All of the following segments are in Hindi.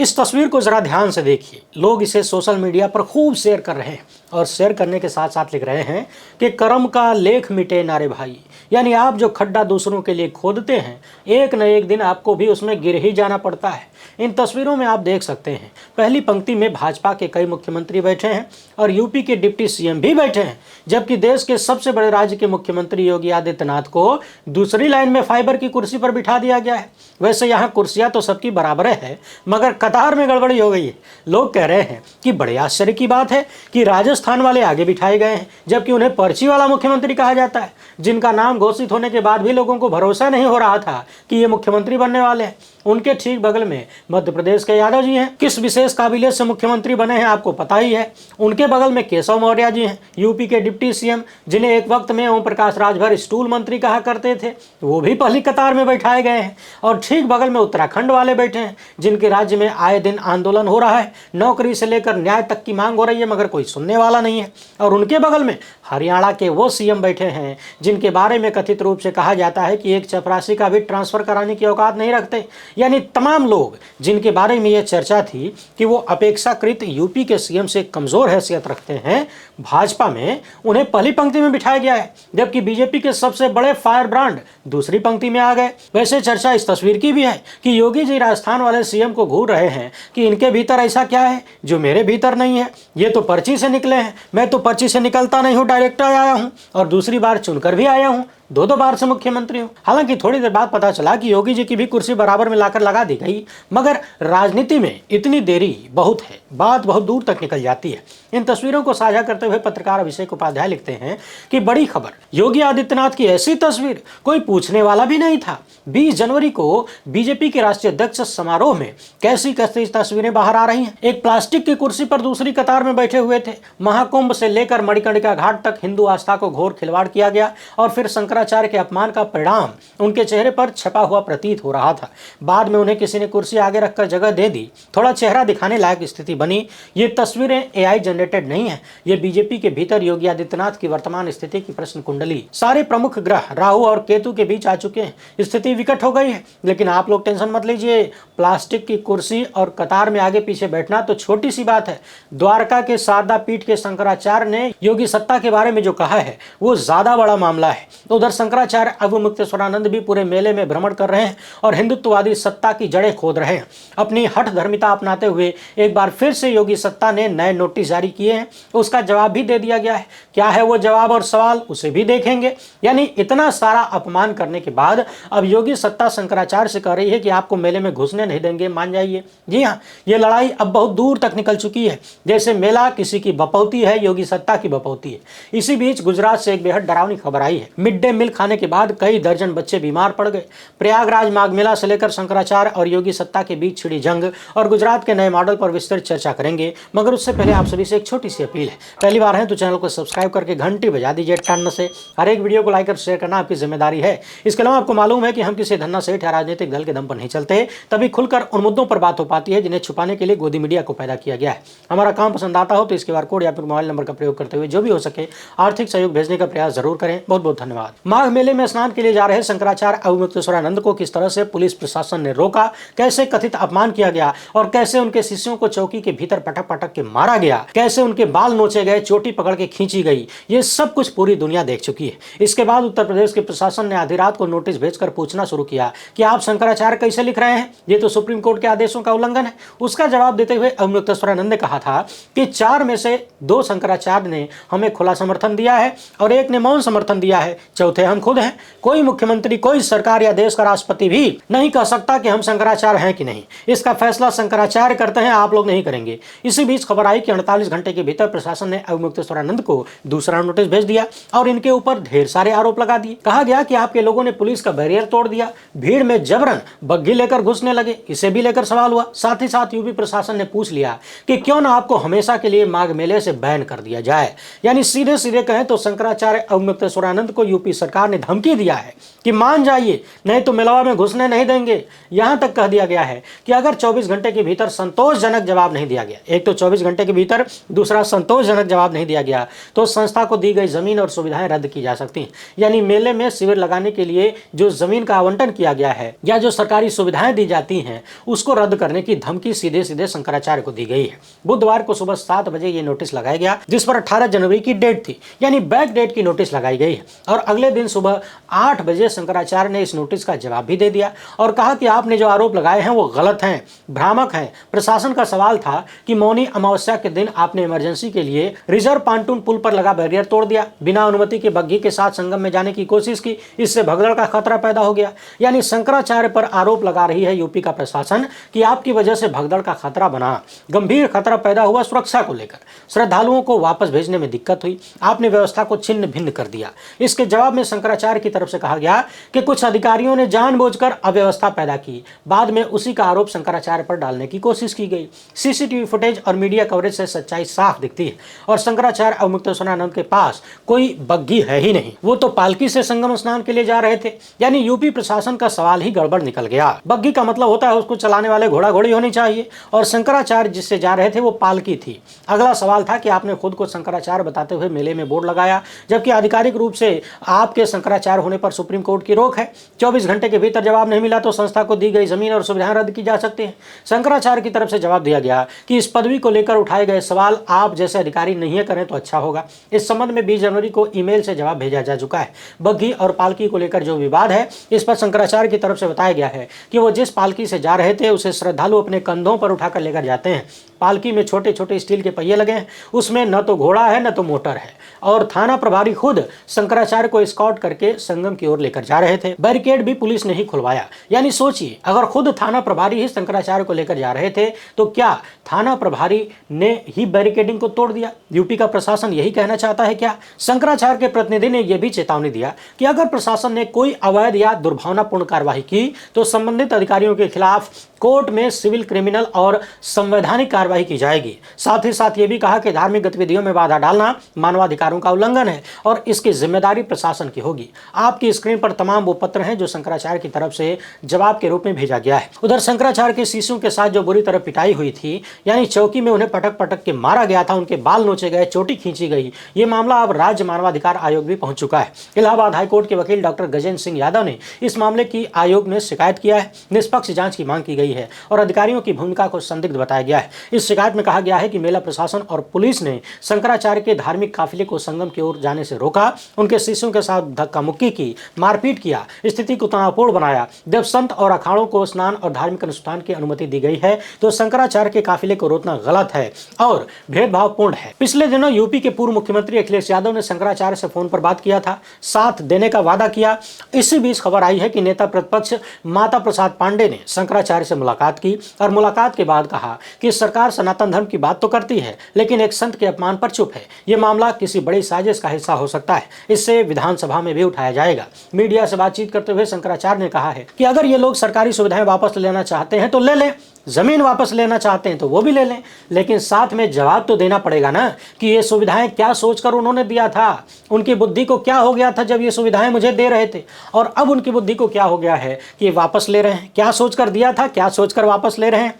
इस तस्वीर को जरा ध्यान से देखिए। लोग इसे सोशल मीडिया पर खूब शेयर कर रहे हैं और शेयर करने के साथ साथ लिख रहे हैं कि कर्म का लेख मिटे नारे भाई। यानी आप जो खड्डा दूसरों के लिए खोदते हैं, एक न एक दिन आपको भी उसमें गिर ही जाना पड़ता है। इन तस्वीरों में आप देख सकते हैं, पहली पंक्ति में भाजपा के कई मुख्यमंत्री बैठे हैं और यूपी के डिप्टी सीएम भी बैठे हैं, जबकि देश के सबसे बड़े राज्य के मुख्यमंत्री योगी आदित्यनाथ को दूसरी लाइन में फाइबर की कुर्सी पर बिठा दिया गया है। वैसे यहाँ कुर्सियां तो सबकी बराबर है, मगर कतार में गड़बड़ी हो गई है। लोग कह रहे हैं कि बड़े आश्चर्य की बात है कि राजस्थान वाले आगे बिठाए गए हैं, जबकि उन्हें पर्ची वाला मुख्यमंत्री कहा जाता है, जिनका नाम घोषित होने के बाद भी लोगों को भरोसा नहीं हो रहा था कि ये मुख्यमंत्री बनने वाले हैं। उनके ठीक बगल में मध्य प्रदेश के यादव जी हैं, किस विशेष काबिलियत से मुख्यमंत्री बने हैं आपको पता ही है। उनके बगल में केशव मौर्य जी हैं, यूपी के डिप्टी सीएम, जिन्हें एक वक्त में ओम प्रकाश राजभर स्टूल मंत्री कहा करते थे, वो भी पहली कतार में बैठाए गए हैं। और ठीक बगल में उत्तराखंड वाले बैठे हैं, जिनके राज्य में आए दिन आंदोलन हो रहा है, नौकरी से लेकर न्याय तक की मांग हो रही है, मगर कोई सुनने वाला नहीं है। और उनके बगल में हरियाणा के वो सीएम बैठे हैं जिनके बारे में कथित रूप से कहा जाता है कि एक चपरासी का भी ट्रांसफर कराने की औकात नहीं रखते। यानी तमाम लोग जिनके बारे में यह चर्चा थी कि वो अपेक्षाकृत यूपी के सीएम से कमजोर हैसियत रखते हैं, भाजपा में उन्हें पहली पंक्ति में बिठाया गया है, जबकि बीजेपी के सबसे बड़े फायर ब्रांड दूसरी पंक्ति में आ गए। वैसे चर्चा इस तस्वीर की भी है कि योगी जी राजस्थान वाले सीएम को घूर रहे हैं कि इनके भीतर ऐसा क्या है जो मेरे भीतर नहीं है। ये तो पर्ची से निकले हैं, मैं तो पर्ची से निकलता नहीं हूँ, डायरेक्ट आया हूँ और दूसरी बार चुनकर भी आया हूँ, दो बार से मुख्यमंत्री हूं। हालांकि थोड़ी देर बाद पता चला कि योगी जी की भी कुर्सी बराबर में लाकर लगा दी गई, मगर राजनीति में इतनी देरी बहुत है, बात बहुत दूर तक निकल जाती है। इन तस्वीरों को साझा करते हुए पत्रकार अभिषेक उपाध्याय लिखते हैं कि बड़ी खबर, योगी आदित्यनाथ की ऐसी तस्वीर कोई पूछने वाला भी नहीं था। 20 जनवरी को बीजेपी के राष्ट्रीय अध्यक्ष समारोह में कैसी कैसी तस्वीरें बाहर आ रही हैं। एक प्लास्टिक की कुर्सी पर दूसरी कतार में बैठे हुए थे। महाकुंभ से लेकर मणिकर्णिका घाट तक हिंदू आस्था को घोर खिलवाड़ किया गया और फिर शंकराचार्य के अपमान का परिणाम उनके चेहरे पर छपा हुआ प्रतीत हो रहा था। बाद में उन्हें किसी ने कुर्सी आगे रखकर जगह दे दी, थोड़ा चेहरा दिखाने लायक स्थिति बनी। ये तस्वीरें एआई जनरेटेड नहीं है, ये बीजेपी के भीतर योगी आदित्यनाथ की वर्तमान स्थिति की प्रश्न कुंडली। सारे प्रमुख ग्रह राहु और केतु के बीच आ चुके हैं, स्थिति विकट हो गई है। लेकिन आप लोग टेंशन मत लीजिए, प्लास्टिक की कुर्सी और कतार में आगे पीछे बैठना तो छोटी सी बात है। द्वारका के शारदा पीठ के शंकराचार्य ने योगी सत्ता के बारे में जो कहा है वो ज्यादा बड़ा मामला है। उधर शंकराचार्य अवमुक्तेश्वरानंद भी पूरे मेले में भ्रमण कर रहे हैं और हिंदुत्ववादी सत्ता की जड़ें खोद रहे हैं। अपनी हठ धर्मिता अपनाते हुए एक बार फिर से योगी सत्ता ने नए नोटिस जारी किए हैं, उसका जवाब भी दे दिया गया है। क्या है वो जवाब और सवाल, उसे भी देखेंगे। यानी इतना सारा अपमान करने के बाद अब योगी सत्ता शंकराचार्य से कह रही है कि आपको मेले में घुसने नहीं देंगे, मान जाइए। जी हाँ, ये लड़ाई अब बहुत दूर तक निकल चुकी है। जैसे मेला किसी की बपौती है, योगी सत्ता की बपौती है। इसी बीच गुजरात से एक बेहद डरावनी खबर आई है। मिड डे मील खाने के बाद कई दर्जन बच्चे बीमार पड़ गए। प्रयागराज माघ मेला से लेकर शंकराचार्य और योगी सत्ता के बीच छिड़ी जंग और गुजरात के नए मॉडल पर विस्तृत चर्चा करेंगे, मगर उससे पहले आप सभी से एक छोटी सी अपील है। पहली बार है तो चैनल को सब्सक्राइब करके घंटी बजा दीजिए टन से। हर एक वीडियो को लाइक और शेयर करना आपकी जिम्मेदारी है। इसके अलावा आपको मालूम है कि हम किसी धन्ना सेठ या राजनीतिक दल के दम पर नहीं चलते, तभी खुलकर उन मुद्दों पर बात हो पाती है जिन्हें छुपाने के लिए गोदी मीडिया को पैदा किया गया है। हमारा काम पसंद आता हो तो इस QR कोड या फिर मोबाइल नंबर का प्रयोग करते हुए जो भी हो सके आर्थिक सहयोग भेजने का प्रयास जरूर करें। बहुत बहुत धन्यवाद। माघ मेले में स्नान के लिए जा रहे शंकराचार्य अवमुक्तेश्वरानंद को किस तरह से पुलिस प्रशासन ने रोका, कैसे कथित अपमान किया गया और कैसे उनके शिष्यों को चौकी के भीतर पटक पटक के मारा गया, कैसे उनके बाल नोचे गए, चोटी पकड़ के खींची गई, ये सब कुछ पूरी दुनिया देख चुकी है। इसके बाद उत्तर प्रदेश के प्रशासन ने आधी रात को नोटिस भेजकर पूछना शुरू किया कि आप शंकराचार्य कैसे लिख रहे हैं, ये तो सुप्रीम कोर्ट के आदेशों का उल्लंघन है। उसका जवाब देते हुए अवमुक्तेश्वरानंद ने कहा था कि 4 में से 2 शंकराचार्य ने हमें खुला समर्थन दिया है और एक ने मौन समर्थन दिया है, चौथे हम खुद हैं। कोई मुख्यमंत्री, कोई सरकार या देश का राष्ट्रपति भी नहीं कह सकता कि हम शंकराचार्य हैं कि नहीं। इसका फैसला शंकराचार्य करते हैं, आप लोग नहीं करेंगे। इसी बीच खबर आई कि 48 घंटे के भीतर प्रशासन ने अवमुक्तेश्वरानंद को दूसरा नोटिस भेज दिया और इनके ऊपर ढेर सारे आरोप लगा दिए। कहा गया कि आपके लोगों ने पुलिस का बैरियर तोड़ दिया, भीड़ में जबरन बग्घी लेकर घुसने लगे, इसे भी लेकर सवाल हुआ। साथ ही साथ यूपी प्रशासन ने पूछ लिया कि क्यों ना आपको हमेशा के लिए माघ मेले से बैन कर दिया जाए। यानी सीधे सीधे कहें तो शंकराचार्य अवमुक्तेश्वरानंद को यूपी सरकार ने धमकी दिया है कि मान जाइए नहीं तो मेलवा में घुसने नहीं देंगे। यहां तक कह दिया गया है कि अगर 24 घंटे के भीतर संतोषजनक जवाब नहीं दिया गया, एक तो 24 घंटे के भीतर, दूसरा संतोषजनक जवाब नहीं दिया गया, तो संस्था को दी गई जमीन और सुविधाएं रद्द की जा सकती हैं। यानी मेले में शिविर लगाने के लिए जो जमीन का आवंटन किया गया है या जो सरकारी सुविधाएं दी जाती हैं उसको रद्द करने की धमकी सीधे सीधे शंकराचार्य को दी गई है। बुधवार को सुबह 7 बजे ये नोटिस लगाया गया, जिस पर 18 जनवरी की डेट थी, यानी बैक डेट की नोटिस लगाई गई है। और अगले दिन सुबह 8 बजे शंकराचार्य ने इस नोटिस का जवाब भी दे दिया और कहा कि आपने जो आरोप लगाए हैं वो गलत हैं, भ्रामक हैं। प्रशासन का सवाल था कि मौनी अमावस्या के दिन आपने इमरजेंसी के लिए रिजर्व पांटून पुल पर लगा बैरियर तोड़ दिया, बिना अनुमति के बग्घी के साथ संगम में जाने की कोशिश की, इससे भगदड़ का खतरा पैदा हो गया। यानी शंकराचार्य पर आरोप लगा रही है यूपी का प्रशासन कि आपकी वजह से भगदड़ का खतरा बना, गंभीर खतरा पैदा हुआ सुरक्षा को लेकर, श्रद्धालुओं को वापस भेजने में दिक्कत हुई, आपने व्यवस्था को छिन्न भिन्न कर दिया। इसके जवाब में शंकराचार्य की तरफ से कहा गया कि कुछ अधिकारियों ने जानबूझकर अव्यवस्था पैदा की। बाद में उसी का आरोप शंकराचार्य पर डालने की कोशिश की गई। सीसीटीवी फुटेज और मीडिया कवरेज से सच्चाई साफ दिखती है और शंकराचार्य और मुक्तेश्वरानंद के पास कोई बग्घी है ही नहीं, वो तो पालकी से संगम स्नान के लिए जा रहे थे। यानी यूपी प्रशासन का सवाल ही गड़बड़ निकल गया। बग्घी का मतलब होता है उसको चलाने वाले घोड़ा घोड़ी होनी चाहिए और शंकराचार्य जिससे जा रहे थे वो पालकी थी। अगला सवाल था कि आपने खुद को शंकराचार्य बताते हुए मेले में बोर्ड लगाया, जबकि आधिकारिक रूप से आपके शंकराचार्य होने पर सुप्रीम कोर्ट की रोक है। 24 घंटे के भीतर जवाब नहीं मिला तो संस्था को दी गई जमीन और सुविधाएं रद्द की जा सकती हैं। शंकराचार्य की तरफ से जवाब दिया गया कि इस पदवी को लेकर उठाए गए सवाल आप जैसे अधिकारी नहीं करें तो अच्छा होगा। इस संबंध में 20 जनवरी को ईमेल से जवाब भेजा जा चुका है। बग्घी और पालकी को लेकर जो विवाद है, इस पर शंकराचार्य की तरफ से बताया गया है कि वो जिस पालकी से जा रहे थे उसे श्रद्धालु अपने कंधों पर उठाकर लेकर जाते हैं। पालकी में छोटे छोटे स्टील के पहिए लगे हैं, उसमें न तो घोड़ा है न तो मोटर है और थाना प्रभारी खुद शंकराचार्य को स्कॉट करके संगम की ओर लेकर जा रहे थे। बैरिकेड भी पुलिस ने ही खुलवाया। यानी सोचिए, अगर खुद थाना प्रभारी ही शंकराचार्य को लेकर जा रहे थे तो क्या थाना प्रभारी ने ही बैरिकेडिंग को तोड़ दिया? यूपी का प्रशासन यही कहना चाहता है क्या? शंकराचार्य के प्रतिनिधि ने यह भी चेतावनी दिया कि अगर प्रशासन ने कोई अवैध या दुर्भावनापूर्ण कार्रवाई की तो संबंधित अधिकारियों के खिलाफ कोर्ट में सिविल, क्रिमिनल और संवैधानिक कार्रवाई की जाएगी। साथ ही साथ ये भी कहा कि धार्मिक गतिविधियों में बाधा डालना मानवाधिकारों का उल्लंघन है और इसकी जिम्मेदारी प्रशासन की होगी। आपकी स्क्रीन पर तमाम वो पत्र हैं जो शंकराचार्य की तरफ से जवाब के रूप में भेजा गया है। उधर शंकराचार्य के शिष्यों के साथ जो बुरी तरह पिटाई हुई थी, यानी चौकी में उन्हें पटक पटक के मारा गया था, उनके बाल नोचे गए, चोटी खींची गई, ये मामला अब राज्य मानवाधिकार आयोग भी पहुंच चुका है। इलाहाबाद हाईकोर्ट के वकील डॉक्टर गजेंद्र सिंह यादव ने इस मामले की आयोग में शिकायत किया है। निष्पक्ष जांच की मांग की गई है और अधिकारियों की भूमिका को संदिग्ध बताया गया है। इस शिकायत में कहा गया है कि मेला प्रशासन और पुलिस ने शंकराचार्य के धार्मिक काफिले को संगम की ओर जाने से रोका, उनके शिष्यों के साथ धक्का मुक्की की, मारपीट किया, स्थिति को तनावपूर्ण बनाया। जब संत और अखाड़ों को स्नान और धार्मिक अनुष्ठान की अनुमति दी गई है तो शंकराचार्य के काफिले को रोकना गलत है और भेदभावपूर्ण है। पिछले दिनों यूपी के पूर्व मुख्यमंत्री अखिलेश यादव ने शंकराचार्य से फोन पर बात किया था, साथ देने का वादा किया। इसी बीच खबर आई है कि नेता प्रतिपक्ष माता प्रसाद पांडे ने शंकराचार्य से मुलाकात की और मुलाकात के बाद कहा कि सरकार सनातन धर्म की बात तो करती है लेकिन एक संत के अपमान पर चुप है। यह मामला किसी बड़ी साजिश का हिस्सा हो सकता है, इससे विधानसभा में भी उठाया जाएगा। मीडिया से बातचीत करते हुए शंकराचार्य ने कहा है कि अगर ये लोग सरकारी सुविधाएं वापस लेना चाहते हैं तो ले लें, जमीन वापस लेना चाहते हैं तो वो भी ले लें, लेकिन साथ में जवाब तो देना पड़ेगा ना कि ये सुविधाएं क्या सोचकर उन्होंने दिया था, उनकी बुद्धि को क्या हो गया था जब ये सुविधाएं मुझे दे रहे थे और अब उनकी बुद्धि को क्या हो गया है कि ये वापस ले रहे हैं। क्या सोचकर दिया था, क्या सोचकर वापस ले रहे हैं।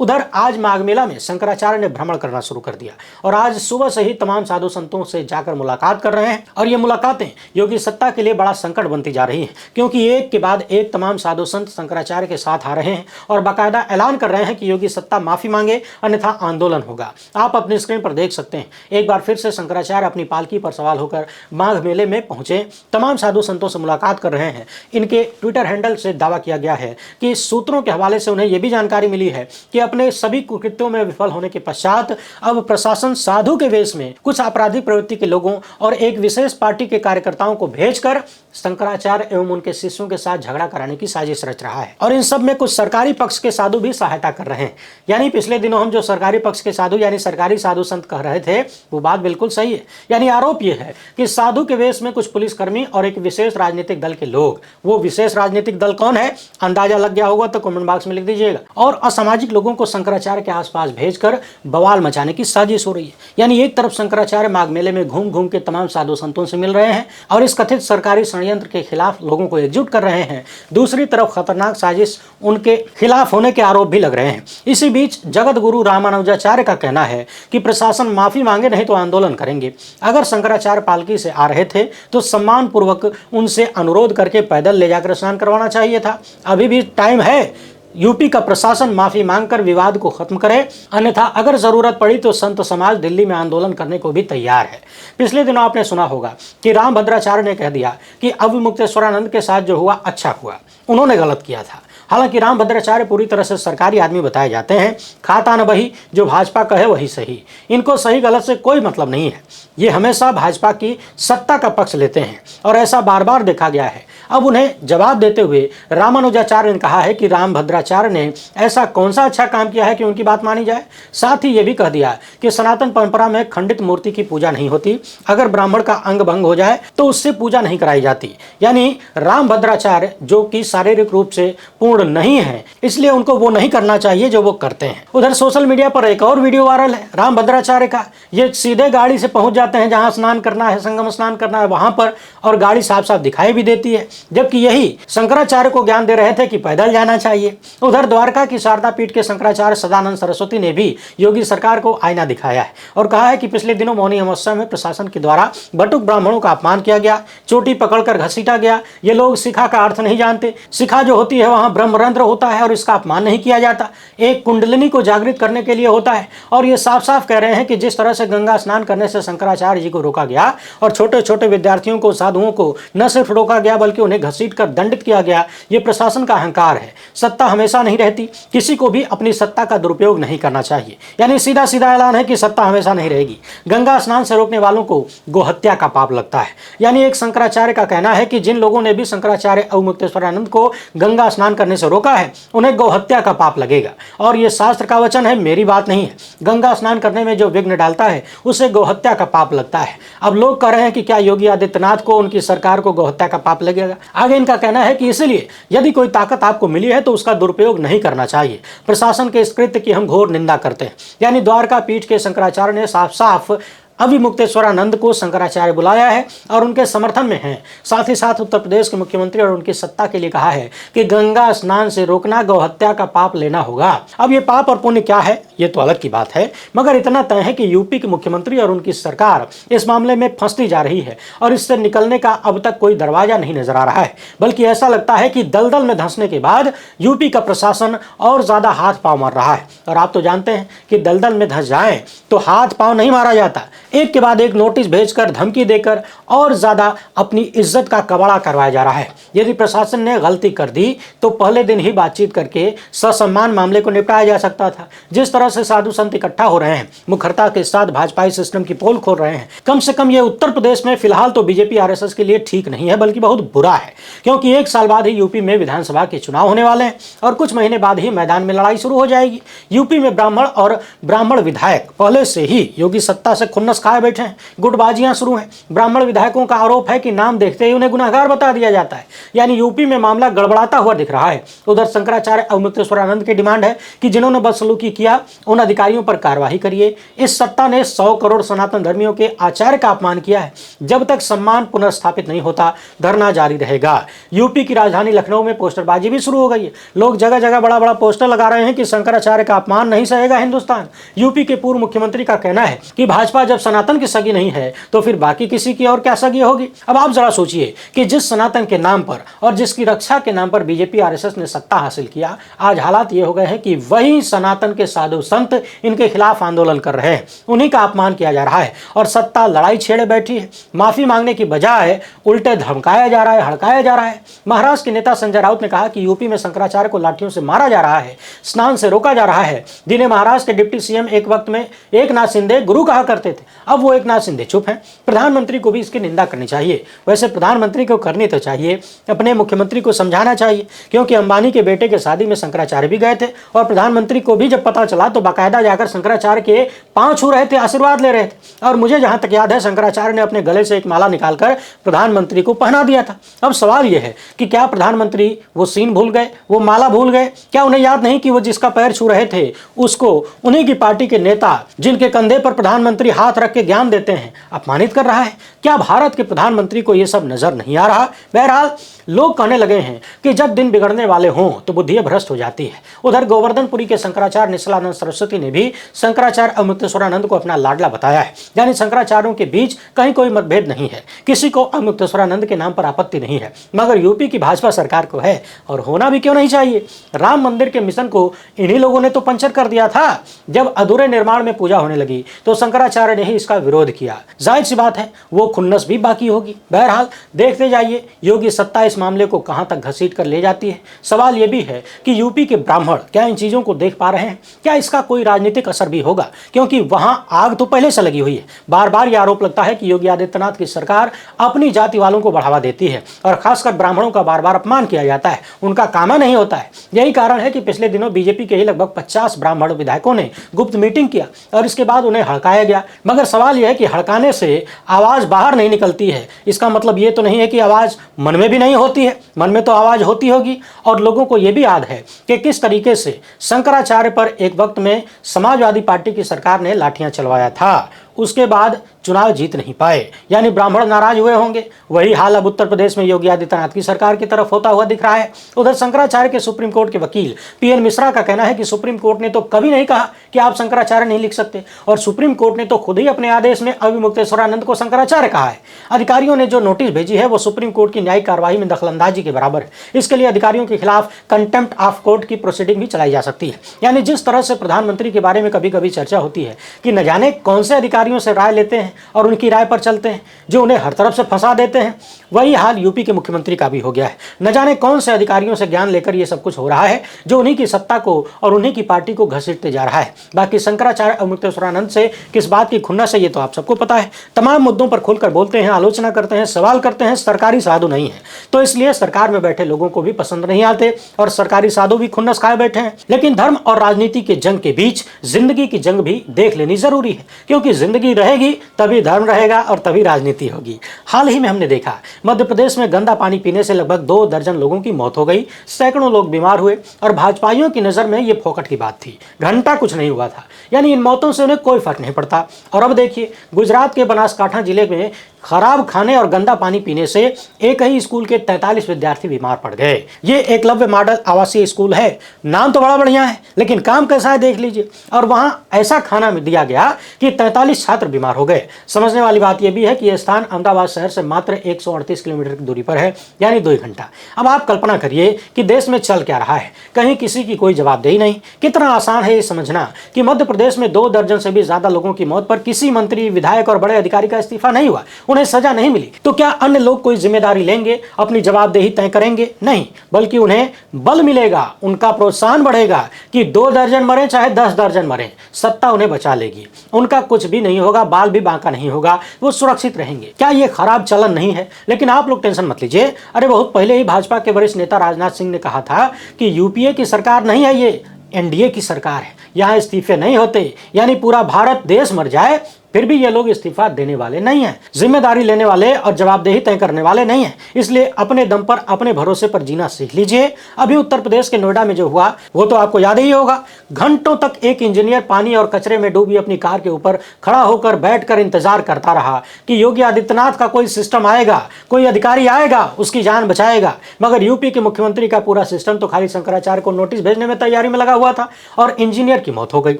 उधर आज माघ मेला में शंकराचार्य ने भ्रमण करना शुरू कर दिया और आज सुबह से ही तमाम साधु संतों से जाकर मुलाकात कर रहे हैं और ये मुलाकातें योगी सत्ता के लिए बड़ा संकट बनती जा रही हैं, क्योंकि एक के बाद एक तमाम साधु संत शंकराचार्य के साथ आ रहे हैं और बाकायदा ऐलान कर रहे हैं कि योगी सत्ता माफी मांगे अन्यथा आंदोलन होगा। आप अपनी स्क्रीन पर देख सकते हैं, एक बार फिर से शंकराचार्य अपनी पालकी पर सवार होकर माघ मेले में पहुंचे, तमाम साधु संतों से मुलाकात कर रहे हैं। इनके ट्विटर हैंडल से दावा किया गया है कि सूत्रों के हवाले से उन्हें यह भी जानकारी मिली है कि अपने सभी कुकृत्यों में विफल होने के पश्चात अब प्रशासन साधु के वेश में कुछ आपराधिक प्रवृत्ति के लोगों और एक विशेष पार्टी के कार्यकर्ताओं को भेजकर शंकराचार्य एवं उनके शिष्यों के साथ झगड़ा कराने की साजिश रच रहा है और इन सब में कुछ सरकारी पक्ष के साधु भी सहायता कर रहे हैं। यानी पिछले दिनों हम जो सरकारी पक्ष के साधु यानी सरकारी साधु संत कह रहे थे वो बात बिल्कुल सही है। यानी आरोप यह है कि साधु के वेश में कुछ पुलिसकर्मी और एक विशेष राजनीतिक दल के लोग, वो विशेष राजनीतिक दल कौन है अंदाजा लग गया होगा तो कमेंट बॉक्स में लिख दीजिएगा, और असामाजिक लोगों को शंकराचार्य के आसपास भेजकर बवाल मचाने की साजिश हो रही है। यानी एक तरफ शंकराचार्य माघ मेले में घूम घूम के तमाम साधु संतों से मिल रहे हैं और इस कथित सरकारी षड्यंत्र के खिलाफ लोगों को एकजुट कर रहे हैं, दूसरी तरफ खतरनाक साजिश उनके खिलाफ होने के आरोप भी लग रहे हैं। इसी बीच जगत गुरु रामानुजाचार्य का कहना है कि प्रशासन माफी मांगे नहीं तो आंदोलन करेंगे। अगर शंकराचार्य पालकी से आ रहे थे तो सम्मान पूर्वक उनसे अनुरोध करके पैदल ले जाकर स्नान करवाना चाहिए था। अभी भी टाइम है, यूपी का प्रशासन माफी मांगकर विवाद को खत्म करे, अन्यथा अगर जरूरत पड़ी तो संत समाज दिल्ली में आंदोलन करने को भी तैयार है। पिछले दिनों आपने सुना होगा कि रामभद्राचार्य ने कह दिया कि अविमुक्तेश्वरानंद के साथ जो हुआ अच्छा हुआ, उन्होंने गलत किया था। हालांकि रामभद्राचार्य पूरी तरह से सरकारी आदमी बताए जाते हैं, खाता न बही, जो भाजपा कहे वही सही। इनको सही गलत से कोई मतलब नहीं है, ये हमेशा भाजपा की सत्ता का पक्ष लेते हैं और ऐसा बार बार देखा गया है। अब उन्हें जवाब देते हुए रामानुजाचार्य ने कहा है कि रामभद्राचार्य ने ऐसा कौन सा अच्छा काम किया है कि उनकी बात मानी जाए। साथ ही ये भी कह दिया कि सनातन परंपरा में खंडित मूर्ति की पूजा नहीं होती, अगर ब्राह्मण का अंग भंग हो जाए तो उससे पूजा नहीं कराई जाती। यानी रामभद्राचार्य जो कि शारीरिक रूप से पूर्ण नहीं है, इसलिए उनको वो नहीं करना चाहिए जो वो करते हैं। उधर सोशल मीडिया पर एक और वीडियो वायरल है रामभद्राचार्य का। ये सीधे गाड़ी से पहुंच जाते हैं जहां स्नान करना है, संगम स्नान करना है वहां पर, और गाड़ी साफ साफ दिखाई भी देती है, जबकि यही शंकराचार्य को ज्ञान दे रहे थे कि पैदल जाना चाहिए। उधर द्वारका की शारदा पीठ के शंकराचार्य सदानंद सरस्वती ने भी योगी सरकार को आईना दिखाया है और कहा है कि पिछले दिनों मौनी अमावस्या में प्रशासन के द्वारा बटुक ब्राह्मणों का अपमान किया गया, चोटी पकड़कर घसीटा गया। ये लोग शिखा का अर्थ नहीं जानते। शिखा जो होती है वहां ब्रह्मरंध्र होता है और इसका अपमान नहीं किया जाता, एक कुंडलिनी को जागृत करने के लिए होता है। और ये साफ साफ कह रहे हैं कि जिस तरह से गंगा स्नान करने से शंकराचार्य जी को रोका गया और छोटे छोटे विद्यार्थियों को, साधुओं को न सिर्फ रोका गया बल्कि उन्हें घसीट कर दंडित किया गया, ये प्रशासन का अहंकार है। सत्ता हमेशा नहीं रहती, किसी को भी अपनी सत्ता का दुरुपयोग नहीं करना चाहिए। यानी सीधा सीधा ऐलान है कि सत्ता हमेशा नहीं रहेगी। गंगा स्नान से रोकने वालों को गोहत्या का पाप लगता है। यानी एक शंकराचार्य का कहना है कि जिन लोगों ने भी शंकराचार्य अवमुक्तेश्वरानंद को गंगा स्नान करने से रोका है उन्हें गोहत्या का पाप लगेगा। और यह शास्त्र का वचन है, मेरी बात नहीं है। गंगा स्नान करने में जो विघ्न डालता है उसे गोहत्या का पाप लगता है। अब लोग कह रहे हैं कि क्या योगी आदित्यनाथ को, उनकी सरकार को गोहत्या का पाप लगेगा। आगे इनका कहना है कि इसलिए यदि कोई ताकत आपको मिली है तो उसका दुरुपयोग नहीं करना चाहिए। प्रशासन के इस कृत्य की हम घोर निंदा करते हैं। यानी द्वारका पीठ के शंकराचार्य ने साफ साफ अविमुक्तेश्वरानंद को शंकराचार्य बुलाया है और उनके समर्थन में हैं। साथ ही साथ उत्तर प्रदेश के मुख्यमंत्री और उनकी सत्ता के लिए कहा है कि गंगा स्नान से रोकना गौहत्या का पाप लेना होगा। अब ये पाप और पुण्य क्या है ये तो अलग की बात है, मगर इतना तय है कि यूपी के मुख्यमंत्री और उनकी सरकार इस मामले में फंसती जा रही है और इससे निकलने का अब तक कोई दरवाजा नहीं नजर आ रहा है। बल्कि ऐसा लगता है कि दलदल में धंसने के बाद यूपी का प्रशासन और ज्यादा हाथ पांव मार रहा है। और आप तो जानते हैं कि दलदल में धंस जाए तो हाथ पांव नहीं मारा जाता, एक के बाद एक नोटिस भेजकर, धमकी देकर और ज्यादा अपनी इज्जत का कबाड़ा करवाया जा रहा है। यदि प्रशासन ने गलती कर दी तो पहले दिन ही बातचीत करके ससम्मान मामले को निपटाया जा सकता था। जिस तरह से साधु संत इकट्ठा हो रहे हैं, मुखरता के साथ भाजपाई सिस्टम की पोल खोल रहे हैं, कम से कम ये उत्तर प्रदेश में फिलहाल तो बीजेपी आरएसएस के लिए ठीक नहीं है बल्कि बहुत बुरा है। क्योंकि एक साल बाद ही यूपी में विधानसभा के चुनाव होने वाले हैं और कुछ महीने बाद ही मैदान में लड़ाई शुरू हो जाएगी। यूपी में ब्राह्मण और ब्राह्मण विधायक पहले से ही योगी सत्ता से खुन्नस खाए बैठे हैं, गुटबाजियां शुरू हैं। ब्राह्मण विधायकों का आरोप है कि नाम देखते ही उन्हें गुनहगार बता दिया जाता है। यानी यूपी में मामला गड़बड़ाता हुआ दिख रहा है। उधर शंकराचार्य अवमुक्तेश्वरानंद की डिमांड है कि जिन्होंने बदसलूकी किया उन अधिकारियों पर कार्रवाई करिए। इस सत्ता ने 100 करोड़ सनातन धर्मियों के आचार्य का अपमान किया है। जब तक सम्मान पुनर्स्थापित नहीं होता धरना जारी रहेगा। यूपी की राजधानी लखनऊ में पोस्टरबाजी भी शुरू हो गई है। लोग जगह जगह बड़ा बड़ा पोस्टर लगा रहे हैं कि शंकराचार्य का अपमान नहीं सहेगा हिंदुस्तान। यूपी के पूर्व मुख्यमंत्री का कहना है कि भाजपा जब सनातन की सगी नहीं है तो फिर बाकी किसी की और क्या सगी होगी। अब आप जरा सोचिए कि जिस सनातन के नाम पर और जिसकी रक्षा के नाम पर बीजेपी आरएसएस ने सत्ता हासिल किया, आज हालात ये हो गए हैं कि वही सनातन के साधु संत इनके खिलाफ आंदोलन कर रहे हैं, उन्हीं का अपमान किया जा रहा है और सत्ता लड़ाई छेड़े बैठी है। माफी मांगने की बजाय उल्टे धमकाया जा रहा है, हड़काया जा रहा है। महाराष्ट्र के नेता संजय राउत ने कहा कि यूपी में शंकराचार्य को लाठियों से मारा जा रहा है, स्नान से रोका जा रहा है, जिन्हें महाराष्ट्र के डिप्टी सीएम एक वक्त में एकनाथ शिंदे गुरु कहा करते थे। अब वो एकनाथ शिंदे चुप हैं। प्रधानमंत्री को भी इसकी निंदा करनी चाहिए। वैसे प्रधानमंत्री को करनी तो चाहिए, अपने मुख्यमंत्री को समझाना चाहिए, क्योंकि अंबानी के बेटे के शादी में शंकराचार्य भी गए थे और प्रधानमंत्री को भी जब पता चला तो बाकायदा जाकर शंकराचार्य के पांव छू रहे थे, आशीर्वाद ले रहे थे। और मुझे जहां तक याद है, शंकराचार्य ने अपने गले से एक माला निकालकर प्रधानमंत्री को पहना दिया था। अब सवाल यह है कि क्या प्रधानमंत्री वो सीन भूल गए, वो माला भूल गए? क्या उन्हें याद नहीं कि वो जिसका पैर छू रहे थे उसको उन्हीं की पार्टी के नेता, जिनके कंधे पर प्रधानमंत्री हाथ रख के ज्ञान देते हैं, अपमानित कर रहा है? क्या भारत के प्रधानमंत्री को यह सब नजर नहीं आ रहा? बहरहाल लोग कहने लगे हैं कि जब दिन बिगड़ने वाले हों तो बुद्धि भ्रष्ट हो जाती है। उधर गोवर्धनपुरी के शंकराचार्य निश्चलानंद सरस्वती ने भी शंकराचार्य अमृतेश्वरानंद को अपना लाडला बताया है। यानी शंकराचार्यों के बीच कहीं कोई मतभेद नहीं है, किसी को अमृतेश्वरानंद के नाम पर आपत्ति नहीं है, मगर यूपी की भाजपा सरकार को है, और होना भी क्यों नहीं चाहिए। राम मंदिर के मिशन को इन्हीं लोगों ने तो पंचर कर दिया था। जब अधूरे निर्माण में पूजा होने लगी तो शंकराचार्य ने ही इसका विरोध किया। जाहिर सी बात है वो खुन्नस भी बाकी होगी। बहरहाल देखते जाइए योगी सत्ता इस मामले को कहां तक घसीट कर ले जाती है। सवाल यह भी है कि यूपी के ब्राह्मण क्या इन चीजों को देख पा रहे हैं? क्या इसका कोई राजनीतिक असर भी होगा? क्योंकि वहां आग तो पहले से लगी हुई है। बार बार यह आरोप लगता है कि योगी आदित्यनाथ की सरकार अपनी जाति वालों को बढ़ावा देती है और खासकर ब्राह्मणों का बार बार अपमान किया जाता है, उनका काम नहीं होता है। यही कारण है कि पिछले दिनों बीजेपी के ही लगभग 50 ब्राह्मण विधायकों ने गुप्त मीटिंग किया और इसके बाद उन्हें हड़काया गया। मगर सवाल यह है कि हड़काने से आवाज बाहर नहीं निकलती है, इसका मतलब यह तो नहीं है कि आवाज मन में भी नहीं होती है। मन में तो आवाज होती होगी। और लोगों को यह भी याद है कि किस तरीके से शंकराचार्य पर एक वक्त में समाजवादी पार्टी की सरकार ने लाठियां चलवाया था, उसके बाद चुनाव जीत नहीं पाए, यानी ब्राह्मण नाराज हुए होंगे। वही हाल अब उत्तर प्रदेश में योगी आदित्यनाथ की सरकार की तरफ होता हुआ दिख रहा है। उधर शंकराचार्य के सुप्रीम कोर्ट के वकील पीएन मिश्रा का कहना है कि सुप्रीम कोर्ट ने तो कभी नहीं कहा कि आप शंकराचार्य नहीं लिख सकते, और सुप्रीम कोर्ट ने तो खुद ही अपने आदेश में अविमुक्तेश्वरानंद को शंकराचार्य कहा है। अधिकारियों ने जो नोटिस भेजी है वो सुप्रीम कोर्ट की न्यायिक कार्रवाई में दखलंदाजी के बराबर है। इसके लिए अधिकारियों के खिलाफ कंटेम्प्ट ऑफ कोर्ट की प्रोसीडिंग भी चलाई जा सकती है। यानी जिस तरह से प्रधानमंत्री के बारे में कभी कभी चर्चा होती है कि न जाने कौन से अधिकारियों से राय लेते हैं और उनकी राय पर चलते हैं, जो उन्हें हर तरफ से फंसा देते हैं, वही हाल यूपी के मुख्यमंत्री का भी हो गया है। न जाने कौन से अधिकारियों से ज्ञान लेकर यह सब कुछ हो रहा है, जो उन्हीं की सत्ता को और उन्हीं की पार्टी को घसीटते जा रहा है। बाकी शंकराचार्य अमृतेश्वरानंद से किस बात की खुन्नस है ये तो आप सबको पता है। तमाम मुद्दों पर खुलकर बोलते हैं, आलोचना करते हैं, सवाल करते हैं, सरकारी साधु नहीं है, तो इसलिए सरकार में बैठे लोगों को भी पसंद नहीं आते और सरकारी साधु भी खुन्नस खाए बैठे हैं। लेकिन धर्म और राजनीति के जंग के बीच जिंदगी की जंग भी देख लेनी जरूरी है, क्योंकि जिंदगी रहेगी तभी धर्म रहेगा और तभी राजनीति होगी। हाल ही में हमने देखा मध्य प्रदेश में गंदा पानी पीने से लगभग 2 दर्जन लोगों की मौत हो गई, सैकड़ों लोग बीमार हुए, और भाजपाइयों की नजर में ये फोकट की बात थी, घंटा कुछ नहीं हुआ था, यानी इन मौतों से उन्हें कोई फर्क नहीं पड़ता। और अब देखिए गुजरात के बनासकांठा जिले में खराब खाने और गंदा पानी पीने से एक ही स्कूल के 43 विद्यार्थी बीमार पड़ गए। ये एकलव्य मॉडल आवासीय स्कूल है, नाम तो बड़ा बढ़िया है, लेकिन काम कैसा है देख लीजिए। और वहां ऐसा खाना में दिया गया कि 43 छात्र बीमार हो गए। समझने वाली बात यह भी है कि यह स्थान अहमदाबाद शहर से मात्र 138 किलोमीटर की दूरी पर है, यानी 2 घंटा। अब आप कल्पना करिए कि देश में चल क्या रहा है, कहीं किसी की कोई जवाबदेही नहीं। कितना आसान है ये समझना कि मध्य प्रदेश में 2 दर्जन से भी ज्यादा लोगों की मौत पर किसी मंत्री, विधायक और बड़े अधिकारी का इस्तीफा नहीं हुआ, उन्हें सजा नहीं मिली। तो क्या अन्य लोग कोई जिम्मेदारी लेंगे, अपनी जवाबदेही तय करेंगे? नहीं, बल्कि उन्हें बल मिलेगा, उनका प्रोत्साहन बढ़ेगा कि 2 दर्जन मरे चाहे 10 दर्जन मरे, सत्ता उन्हें बचा लेगी, उनका कुछ भी नहीं होगा, बाल भी बांका नहीं होगा, वो सुरक्षित रहेंगे। क्या ये खराब चलन नहीं है? लेकिन आप लोग टेंशन मत लीजिए, अरे बहुत पहले ही भाजपा के वरिष्ठ नेता राजनाथ सिंह ने कहा था कि यूपीए की सरकार नहीं है, ये एनडीए की सरकार है, यहाँ इस्तीफे नहीं होते, यानी पूरा भारत देश मर जाए फिर भी ये लोग इस्तीफा देने वाले नहीं हैं, जिम्मेदारी लेने वाले और जवाबदेही तय करने वाले नहीं हैं। इसलिए अपने दम पर, अपने भरोसे पर जीना सीख लीजिए। अभी उत्तर प्रदेश के नोएडा में जो हुआ वो तो आपको याद ही होगा। घंटों तक एक इंजीनियर पानी और कचरे में डूबी अपनी कार के ऊपर खड़ा होकर बैठकर इंतजार करता रहा कि योगी आदित्यनाथ का कोई सिस्टम आएगा, कोई अधिकारी आएगा, उसकी जान बचाएगा। मगर यूपी के मुख्यमंत्री का पूरा सिस्टम तो खाली शंकराचार्य को नोटिस भेजने में तैयारी में लगा हुआ था और इंजीनियर की मौत हो गई।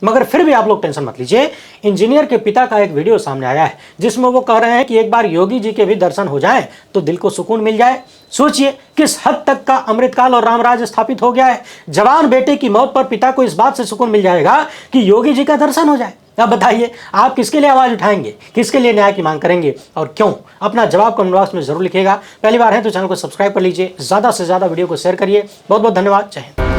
मगर फिर भी आप लोग टेंशन मत लीजिए, इंजीनियर के पिता का एक वीडियो सामने आया है जिसमें वो कह रहे हैं कि एक बार योगी जी के भी दर्शन हो जाएं तो दिल को सुकून मिल जाए। सोचिए किस हद तक का अमृतकाल और रामराज स्थापित हो गया है। जवान बेटे की मौत पर पिता को इस बात से सुकून मिल जाएगा कि योगी जी का दर्शन हो जाए। अब बताइए आप किसके लिए आवाज उठाएंगे, किसके लिए न्याय की मांग करेंगे और क्यों? अपना जवाब कमेंट बॉक्स में जरूर लिखिएगा। पहली बार है तो चैनल को सब्सक्राइब कर लीजिए, ज्यादा से ज्यादा वीडियो को शेयर करिए। बहुत बहुत धन्यवाद। जय हिंद।